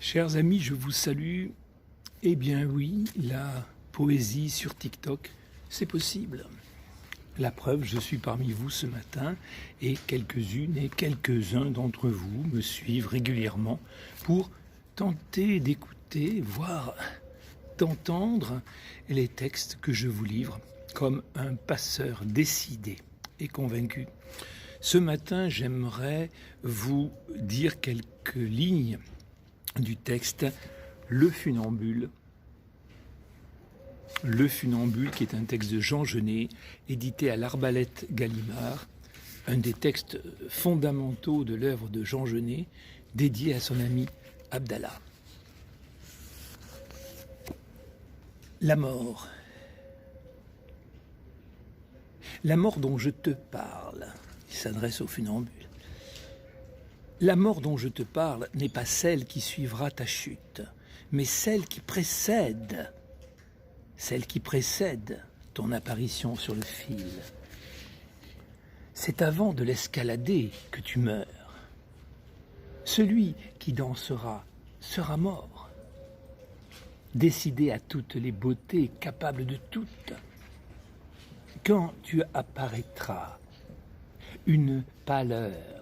Chers amis, je vous salue. Eh bien oui, la poésie sur TikTok, c'est possible. La preuve, je suis parmi vous ce matin et quelques-unes et quelques-uns d'entre vous me suivent régulièrement pour tenter d'écouter, voire d'entendre les textes que je vous livre comme un passeur décidé et convaincu. Ce matin, j'aimerais vous dire quelques lignes du texte Le Funambule. Le Funambule, qui est un texte de Jean Genet, édité à l'Arbalète Gallimard, un des textes fondamentaux de l'œuvre de Jean Genet, dédié à son ami Abdallah. La mort. La mort dont je te parle, il s'adresse au funambule. La mort dont je te parle n'est pas celle qui suivra ta chute, mais celle qui précède ton apparition sur le fil. C'est avant de l'escalader que tu meurs. Celui qui dansera sera mort, décidé à toutes les beautés, capable de toutes. Quand tu apparaîtras, une pâleur.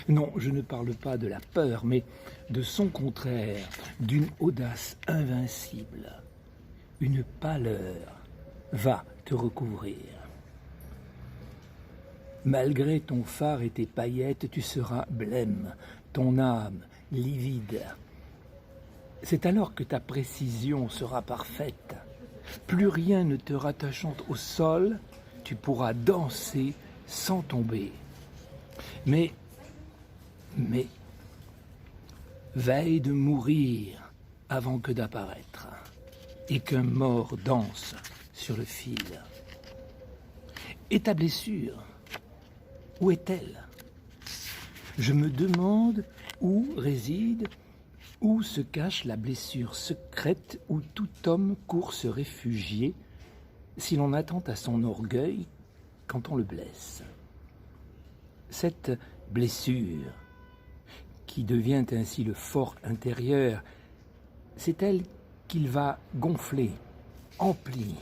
Non, je ne parle pas de la peur, mais de son contraire, d'une audace invincible. Une pâleur va te recouvrir. Malgré ton phare et tes paillettes, tu seras blême, ton âme livide. C'est alors que ta précision sera parfaite. Plus rien ne te rattachant au sol, tu pourras danser sans tomber. Mais, veille de mourir avant que d'apparaître, et qu'un mort danse sur le fil. Et ta blessure, où est-elle? Je me demande où réside, où se cache la blessure secrète où tout homme court se réfugier si l'on attend à son orgueil quand on le blesse. Cette blessure, qui devient ainsi le fort intérieur, c'est elle qu'il va gonfler, emplir.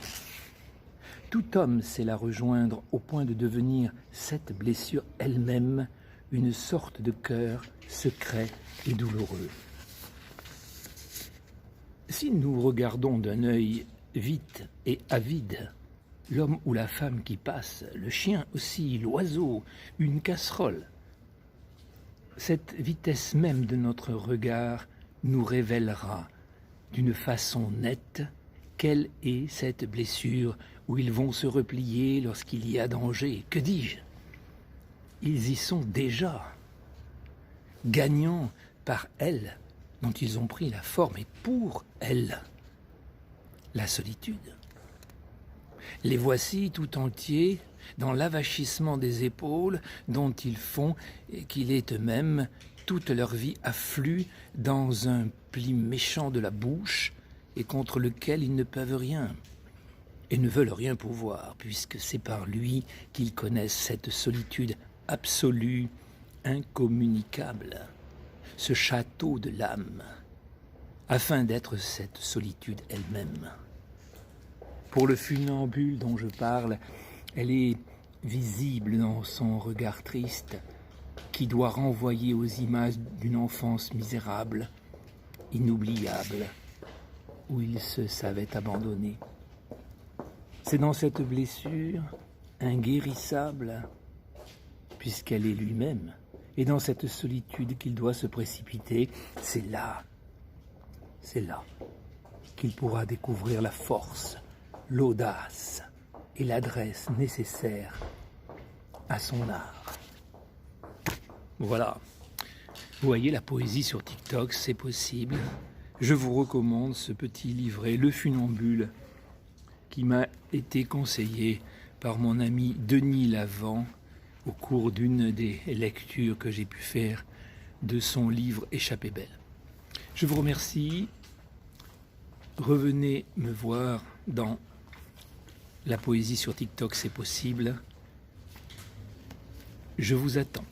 Tout homme sait la rejoindre au point de devenir cette blessure elle-même, une sorte de cœur secret et douloureux. Si nous regardons d'un œil vite et avide, l'homme ou la femme qui passe, le chien aussi, l'oiseau, une casserole, cette vitesse même de notre regard nous révélera d'une façon nette quelle est cette blessure où ils vont se replier lorsqu'il y a danger. Que dis-je? Ils y sont déjà, gagnant par elle, dont ils ont pris la forme, et pour elle, la solitude. Les voici tout entiers dans l'avachissement des épaules dont ils font qu'il est eux-mêmes toute leur vie afflue dans un pli méchant de la bouche et contre lequel ils ne peuvent rien et ne veulent rien pouvoir, puisque c'est par lui qu'ils connaissent cette solitude absolue, incommunicable, ce château de l'âme, afin d'être cette solitude elle-même. Pour le funambule dont je parle, elle est visible dans son regard triste, qui doit renvoyer aux images d'une enfance misérable, inoubliable, où il se savait abandonné. C'est dans cette blessure inguérissable, puisqu'elle est lui-même, et dans cette solitude qu'il doit se précipiter, c'est là qu'il pourra découvrir la force, l'audace et l'adresse nécessaires à son art. Voilà. Vous voyez, la poésie sur TikTok, c'est possible. Je vous recommande ce petit livret, Le Funambule, qui m'a été conseillé par mon ami Denis Lavant au cours d'une des lectures que j'ai pu faire de son livre Échappée belle. Je vous remercie. Revenez me voir dans La poésie sur TikTok, c'est possible. Je vous attends.